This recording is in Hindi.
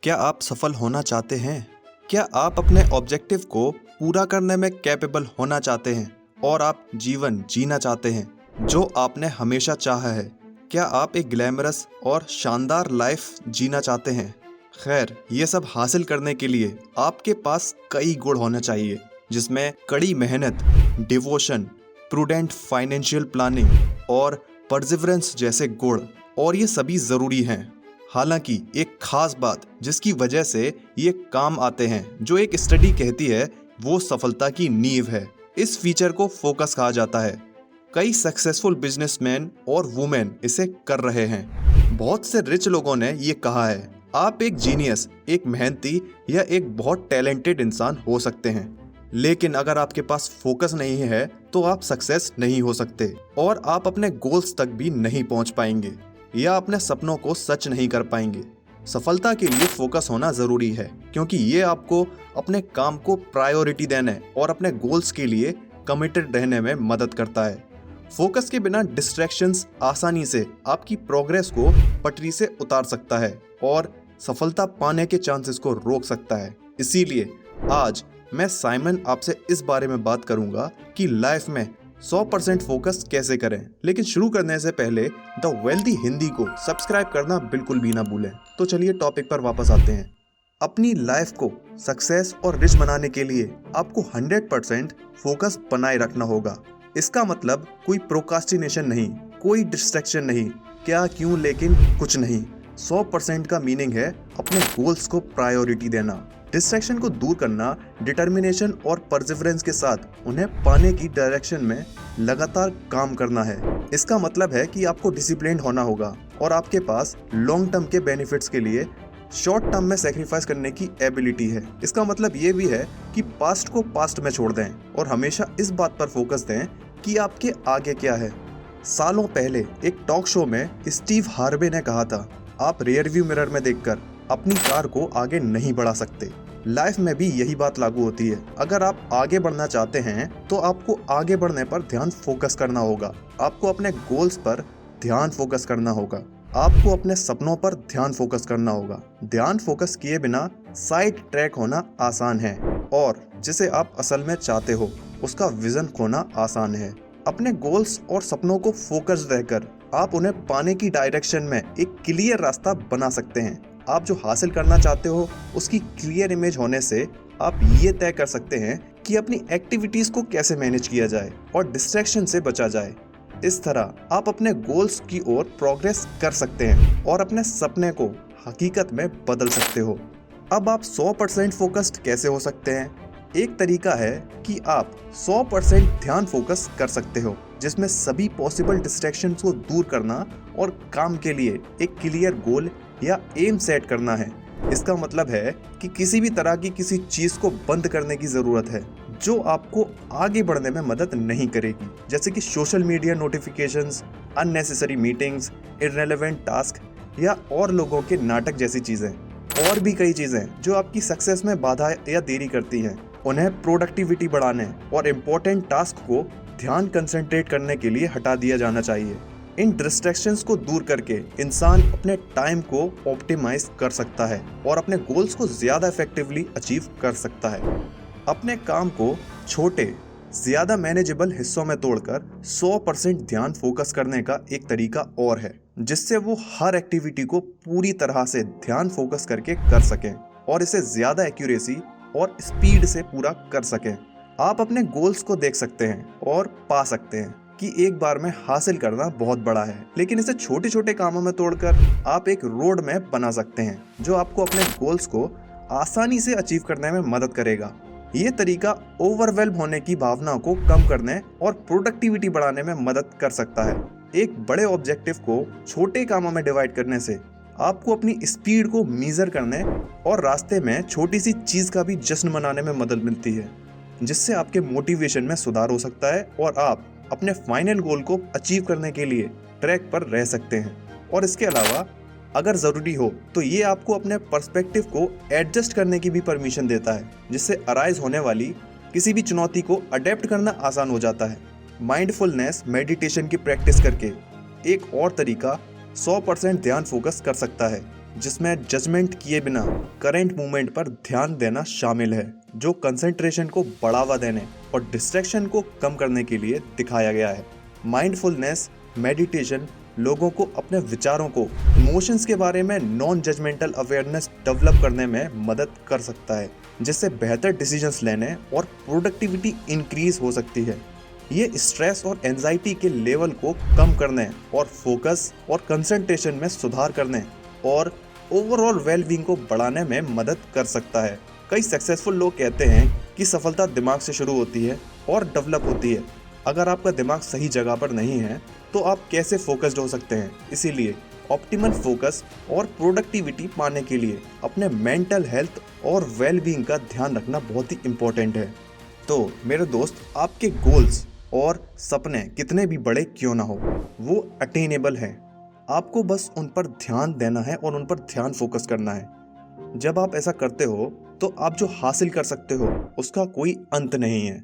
क्या आप सफल होना चाहते हैं? क्या आप अपने ऑब्जेक्टिव को पूरा करने में कैपेबल होना चाहते हैं और आप जीवन जीना चाहते हैं जो आपने हमेशा चाहा है? क्या आप एक ग्लैमरस और शानदार लाइफ जीना चाहते हैं? खैर, ये सब हासिल करने के लिए आपके पास कई गुण होने चाहिए, जिसमें कड़ी मेहनत, डिवोशन, प्रूडेंट फाइनेंशियल प्लानिंग और परसिवरेंस जैसे गुण, और ये सभी ज़रूरी हैं। हालांकि एक खास बात जिसकी वजह से ये काम आते हैं, जो एक स्टडी कहती है, वो सफलता की नींव है। इस फीचर को फोकस कहा जाता है। कई सक्सेसफुल बिजनेसमैन और वुमेन इसे कर रहे हैं। बहुत से रिच लोगों ने ये कहा है, आप एक जीनियस, एक मेहनती या एक बहुत टैलेंटेड इंसान हो सकते हैं, लेकिन अगर आपके पास फोकस नहीं है तो आप सक्सेस नहीं हो सकते और आप अपने गोल्स तक भी नहीं पहुंच पाएंगे या अपने सपनों को सच नहीं कर पाएंगे। सफलता के लिए फोकस होना ज़रूरी है, क्योंकि ये आपको अपने काम को प्रायोरिटी देने और अपने गोल्स के लिए कमिटेड रहने में मदद करता है। फोकस के बिना डिस्ट्रैक्शंस आसानी से आपकी प्रोग्रेस को पटरी से उतार सकता है और सफलता पाने के चांसेस को रोक सकता है। इसीलिए आज मैं साइमन आपसे इस बारे में बात करूंगा कि लाइफ में 100% फोकस कैसे करें। लेकिन शुरू करने से पहले द वेल्दी हिंदी को सब्सक्राइब करना बिल्कुल भी ना भूलें। तो चलिए टॉपिक पर वापस आते हैं। अपनी लाइफ को सक्सेस और रिच बनाने के लिए आपको 100% फोकस बनाए रखना होगा। इसका मतलब कोई प्रोकास्टिनेशन नहीं, कोई डिस्ट्रैक्शन नहीं, क्या क्यों लेकिन कुछ नहीं। 100% का मीनिंग है अपने गोल्स को प्रायोरिटी देना, डिस्ट्रैक्शन को दूर करना, डिटर्मिनेशन और परसिवरेंस के साथ उन्हें पाने की डायरेक्शन में लगातार काम करना है। इसका मतलब है कि आपको डिसिप्लिन्ड होना होगा और आपके पास लॉन्ग टर्म के बेनिफिट्स के लिए शॉर्ट टर्म में सेक्रीफाइस करने की एबिलिटी है। इसका मतलब ये भी है कि पास्ट को पास्ट में छोड़ दें और हमेशा इस बात पर फोकस दें कि आपके आगे क्या है। सालों पहले एक टॉक शो में स्टीव हार्वे ने कहा था, आप रियर व्यू मिरर में देखकर अपनी कार को आगे नहीं बढ़ा सकते। लाइफ में भी यही बात लागू होती है। अगर आप आगे बढ़ना चाहते हैं तो आपको आगे बढ़ने पर ध्यान फोकस करना होगा। आपको अपने गोल्स पर ध्यान फोकस करना होगा। आपको अपने सपनों पर ध्यान फोकस करना होगा। ध्यान फोकस किए बिना साइड ट्रैक होना आसान है और जिसे आप असल में चाहते हो उसका विजन खोना आसान है। अपने गोल्स और सपनों को फोकस रहकर आप उन्हें पाने की डायरेक्शन में एक क्लियर रास्ता बना सकते हैं। आप जो हासिल करना चाहते हो उसकी क्लियर इमेज होने से आप ये तय कर सकते हैं कि अपनी एक्टिविटीज को कैसे मैनेज किया जाए और डिस्ट्रैक्शन से बचा जाए। इस तरह आप अपने गोल्स की ओर प्रोग्रेस कर सकते हैं और अपने सपने को हकीकत में बदल सकते हो। अब आप 100% फोकस्ड कैसे हो सकते हैं? एक तरीका है कि आप 100% ध्यान फोकस कर सकते हो, जिसमें सभी पॉसिबल डिस्ट्रैक्शंस को दूर करना और काम के लिए एक क्लियर गोल या एम सेट करना है। इसका मतलब है कि किसी भी तरह की किसी चीज को बंद करने की जरूरत है जो आपको आगे बढ़ने में मदद नहीं करेगी, जैसे कि social media notifications, unnecessary meetings, irrelevant task या और लोगों के नाटक जैसी चीजें। और भी कई चीजें जो आपकी सक्सेस में बाधा या देरी करती हैं, उन्हें प्रोडक्टिविटी बढ़ाने और इम्पोर्टेंट टास्क को ध्यान कंसंट्रेट करने के लिए हटा दिया जाना चाहिए। इन डिस्ट्रैक्शंस को दूर करके इंसान अपने टाइम को ऑप्टिमाइज कर सकता है और अपने गोल्स को ज़्यादा इफेक्टिवली अचीव कर सकता है। अपने काम को छोटे, ज़्यादा मैनेजेबल हिस्सों में तोड़कर 100% ध्यान फोकस करने का एक तरीका और है, जिससे वो हर एक्टिविटी को पूरी तरह से ध्यान फोकस करके कर सकें और इसे ज़्यादा एक्यूरेसी और स्पीड से पूरा कर सकें। आप अपने गोल्स को देख सकते हैं और पा सकते हैं कि एक बार में हासिल करना बहुत बड़ा है, लेकिन इसे छोटे छोटे कामों में तोड़कर आप एक रोड मैप बना सकते हैं जो आपको अपने गोल्स को आसानी से अचीव करने में मदद करेगा। ये तरीका ओवरवेल्म होने की भावना को कम करने और प्रोडक्टिविटी बढ़ाने में मदद कर सकता है। एक बड़े ऑब्जेक्टिव को छोटे कामों में डिवाइड करने से आपको अपनी स्पीड को मेजर करने और रास्ते में छोटी सी चीज का भी जश्न मनाने में मदद मिलती है, जिससे आपके मोटिवेशन में सुधार हो सकता है और आप अपने फाइनल गोल को अचीव करने के लिए ट्रैक पर रह सकते हैं। और इसके अलावा अगर ज़रूरी हो तो ये आपको अपने पर्सपेक्टिव को एडजस्ट करने की भी परमिशन देता है, जिससे अराइज होने वाली किसी भी चुनौती को अडेप्ट करना आसान हो जाता है। माइंडफुलनेस मेडिटेशन की प्रैक्टिस करके एक और तरीका 100% ध्यान फोकस कर सकता है। जिसमें जजमेंट किए बिना करंट मूवमेंट पर ध्यान देना शामिल है, जो कंसंट्रेशन को बढ़ावा देने और डिस्ट्रैक्शन को कम करने के लिए दिखाया गया है। माइंडफुलनेस मेडिटेशन लोगों को अपने विचारों को, इमोशंस के बारे में नॉन जजमेंटल अवेयरनेस डेवलप करने में मदद कर सकता है, जिससे बेहतर डिसीजंस लेने और प्रोडक्टिविटी इंक्रीज हो सकती है। ये स्ट्रेस और एंजाइटी के लेवल को कम करने और फोकस और कंसंट्रेशन में सुधार करने और ओवरऑल वेलबींग को बढ़ाने में मदद कर सकता है। कई सक्सेसफुल लोग कहते हैं कि सफलता दिमाग से शुरू होती है और डेवलप होती है। अगर आपका दिमाग सही जगह पर नहीं है तो आप कैसे फोकस्ड हो सकते हैं? इसीलिए ऑप्टिमल फोकस और प्रोडक्टिविटी पाने के लिए अपने मेंटल हेल्थ और वेलबींग का ध्यान रखना बहुत ही इम्पोर्टेंट है। तो मेरे दोस्त, आपके गोल्स और सपने कितने भी बड़े क्यों ना हो, वो अटेनेबल हैं। आपको बस उन पर ध्यान देना है और उन पर ध्यान फोकस करना है। जब आप ऐसा करते हो तो आप जो हासिल कर सकते हो उसका कोई अंत नहीं है।